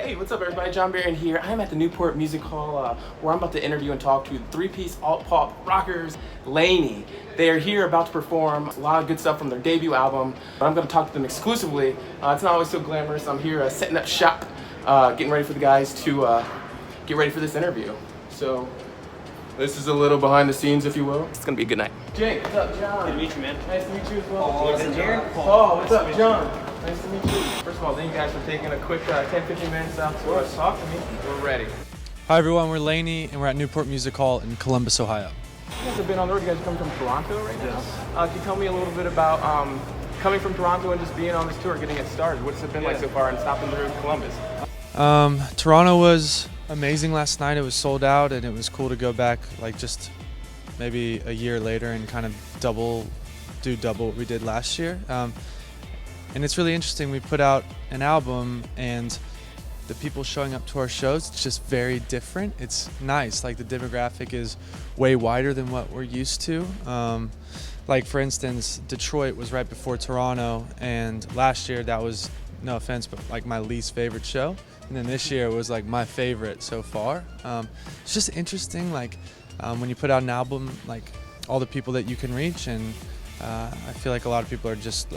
Hey, what's up everybody? Jon Berrien here. I'm at the Newport Music Hall where I'm about to interview and talk to three-piece alt-pop rockers, LANY. They are here about to perform a lot of good stuff from their debut album. I'm going to talk to them exclusively. It's not always so glamorous. I'm here setting up shop, getting ready for the guys to get ready for this interview. So this is a little behind the scenes, if you will. It's going to be a good night. Jake, what's up, John? Good to meet you, man. Nice to meet you as well. Paul, is in here? Paul, what's up, John? Nice to meet you. First of all, thank you guys for taking a quick 10-15 minutes out to talk to me. We're ready. Hi everyone, we're LANY and we're at Newport Music Hall in Columbus, Ohio. You guys have been on the road. You guys come from Toronto right now? Yes. Can you tell me a little bit about coming from Toronto and just being on this tour, getting it started? What's it been like so far and stopping through Columbus? Toronto was amazing last night. It was sold out and it was cool to go back like just maybe a year later and kind of do double what we did last year. And it's really interesting. We put out an album and the people showing up to our shows, it's just very different. It's nice. Like the demographic is way wider than what we're used to. Like for instance, Detroit was right before Toronto, and last year that was, no offense, but like my least favorite show. And then this year was like my favorite so far. It's just interesting, like when you put out an album, like all the people that you can reach, and I feel like a lot of people are just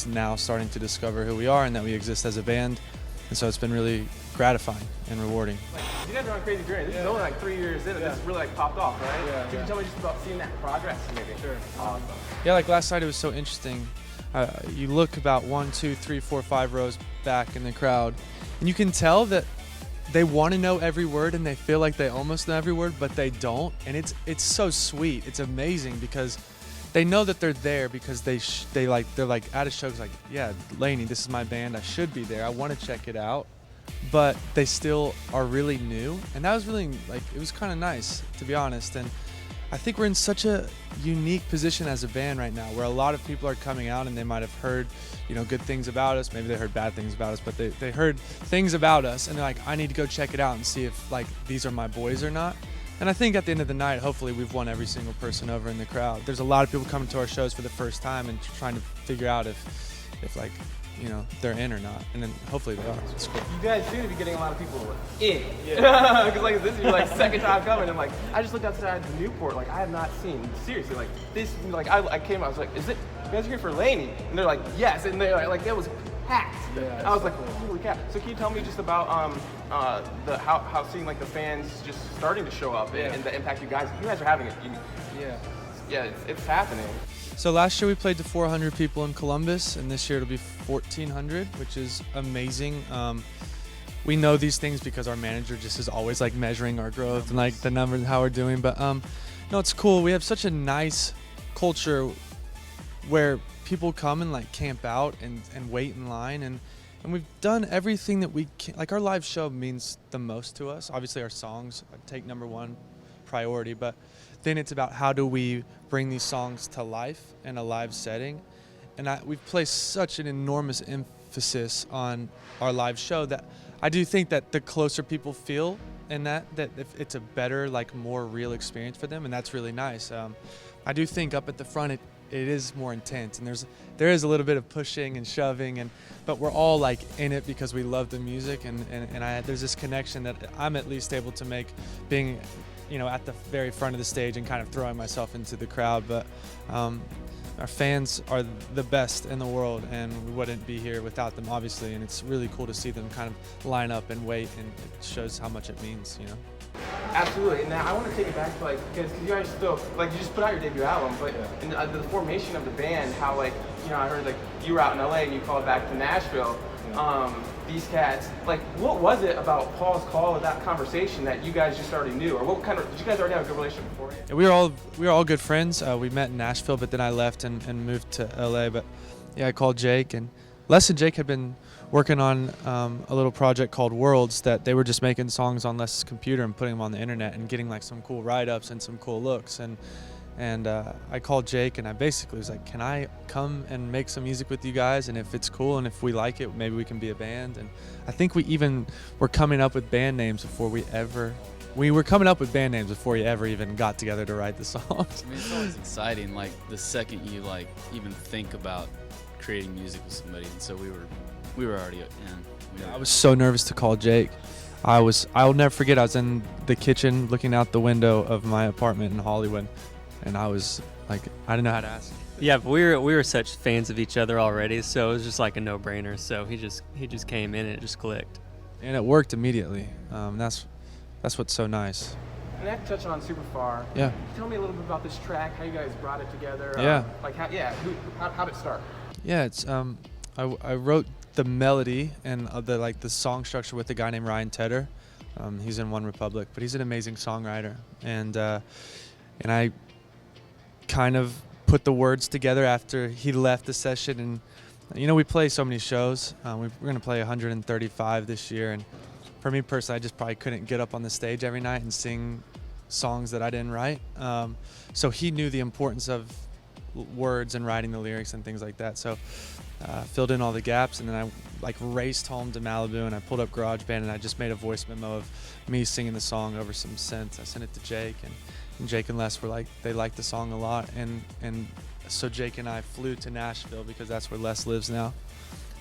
now starting to discover who we are and that we exist as a band. And so it's been really gratifying and rewarding. Like, you guys are on a crazy journey. This is only like 3 years in, and this really like popped off, right? Yeah. Could you tell me just about seeing that progress, maybe? Sure. Awesome. Yeah, like last night it was so interesting. You look about 1, 2, 3, 4, 5 rows back in the crowd, and you can tell that they want to know every word and they feel like they almost know every word, but they don't. And it's so sweet. It's amazing because they know that they're there because they're like at a show, it's like, yeah, LANY, this is my band, I should be there, I want to check it out, but they still are really new, and that was really like, it was kind of nice, to be honest. And I think we're in such a unique position as a band right now, where a lot of people are coming out and they might have heard, good things about us. Maybe they heard bad things about us, but they heard things about us, and they're like, I need to go check it out and see if like these are my boys or not. And I think at the end of the night, hopefully we've won every single person over in the crowd. There's a lot of people coming to our shows for the first time and trying to figure out if like, they're in or not. And then hopefully they are. It's cool. You guys seem to be getting a lot of people in. Yeah. Because like this is your like second time coming, and like I just looked outside the Newport, like I have not seen, seriously, like this, like I came out, I was like, is it, you guys are here for LANY? And they're like, yes, and they're like it was packed. Yeah, I was like, holy cow. So can you tell me just about how seeing like the fans just starting to show up and the impact you guys are having it. Yeah, it's happening. So last year we played to 400 people in Columbus, and this year it'll be 1,400, which is amazing. We know these things because our manager just is always like measuring our growth and like the numbers and how we're doing. But no, it's cool. We have such a nice culture where people come and like camp out and wait in line, and we've done everything that we can. Like our live show means the most to us. Obviously our songs take #1 priority, but then it's about how do we bring these songs to life in a live setting. And we've placed such an enormous emphasis on our live show that I do think that the closer people feel in that if it's a better, like more real experience for them, and that's really nice. I do think up at the front it is more intense, and there is a little bit of pushing and shoving, but we're all like in it because we love the music, and there's this connection that I'm at least able to make being at the very front of the stage and kind of throwing myself into the crowd. But our fans are the best in the world, and we wouldn't be here without them, obviously, and it's really cool to see them kind of line up and wait, and it shows how much it means, Absolutely. And now I want to take it back to like, because you guys still, like you just put out your debut album, but in the formation of the band, how like, I heard like you were out in LA and you called back to Nashville. These cats, like what was it about Paul's call or that conversation that you guys just already knew, or what kind of, did you guys already have a good relationship beforehand? Yeah, we were all good friends. We met in Nashville, but then I left and moved to LA. But yeah, I called Jake, and Les and Jake had been working on a little project called Worlds that they were just making songs on Les's computer and putting them on the internet and getting like some cool write-ups and some cool looks. And I called Jake and I basically was like, can I come and make some music with you guys? And if it's cool and if we like it, maybe we can be a band. And I think we even were coming up with band names before we ever even got together to write the songs. I mean, it's always exciting, like the second you like even think about creating music with somebody, and so we were already in. I was so nervous to call Jake. I'll never forget, I was in the kitchen looking out the window of my apartment in Hollywood, and I was like, I didn't know how to ask. Yeah, but we were such fans of each other already, so it was just like a no-brainer. So he just came in and it just clicked. And it worked immediately. That's what's so nice. And I have to touch on Super Far. Yeah. Tell me a little bit about this track, how you guys brought it together. Yeah. How did it start? Yeah, it's I wrote the melody and the song structure with a guy named Ryan Tedder. He's in One Republic, but he's an amazing songwriter, and I kind of put the words together after he left the session. And we play so many shows. We're gonna play 135 this year, and for me personally, I just probably couldn't get up on the stage every night and sing songs that I didn't write. So he knew the importance of words and writing the lyrics and things like that. So filled in all the gaps, and then I raced home to Malibu, and I pulled up GarageBand, and I just made a voice memo of me singing the song over some synths. I sent it to Jake, and Jake and Les were they liked the song a lot, and so Jake and I flew to Nashville because that's where Les lives now,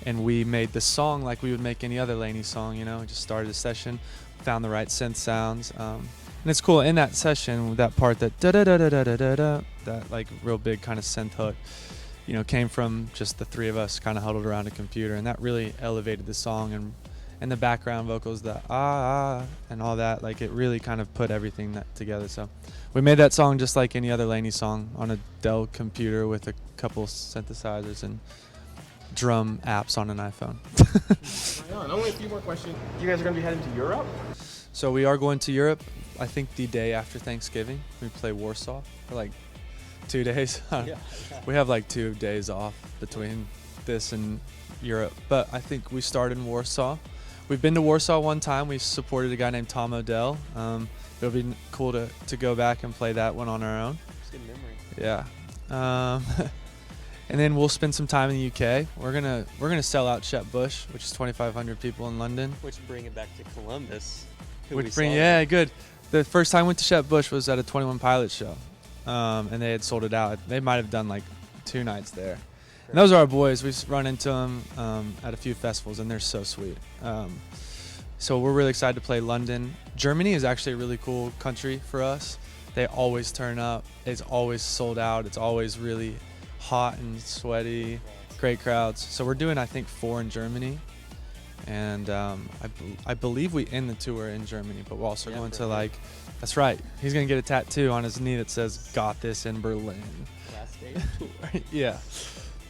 and we made the song like we would make any other LANY song. We just started the session, found the right synth sounds, and it's cool in that session, that part that da da da da da da da, that real big kind of synth hook, came from just the three of us kind of huddled around a computer, and that really elevated the song. And the background vocals, the and all that, it really kind of put everything together. So we made that song just like any other LANY song on a Dell computer with a couple synthesizers and drum apps on an iPhone. Right on. Only a few more questions. You guys are going to be heading to Europe? So we are going to Europe, I think the day after Thanksgiving. We play Warsaw for 2 days. Yeah. We have 2 days off between this and Europe, but I think we start in Warsaw. We've been to Warsaw one time. We supported a guy named Tom Odell. It'll be cool to go back and play that one on our own. It's a good memory. Yeah. And then we'll spend some time in the UK. We're gonna sell out Shep Bush, which is 2,500 people in London. Which bring it back to Columbus. Good. The first time I went to Shep Bush was at a 21 Pilots show, and they had sold it out. They might have done 2 nights there. And those are our boys. We run into them at a few festivals, and they're so sweet. So we're really excited to play London. Germany is actually a really cool country for us. They always turn up. It's always sold out. It's always really hot and sweaty. Great crowds. So we're doing, I think, 4 in Germany. And I believe we end the tour in Germany, but we're also going to that's right. He's going to get a tattoo on his knee that says, "Got this in Berlin." Last day of tour. Yeah.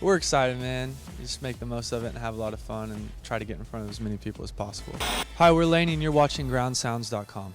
We're excited, man. Just make the most of it and have a lot of fun and try to get in front of as many people as possible. Hi, we're LANY, and you're watching groundsounds.com.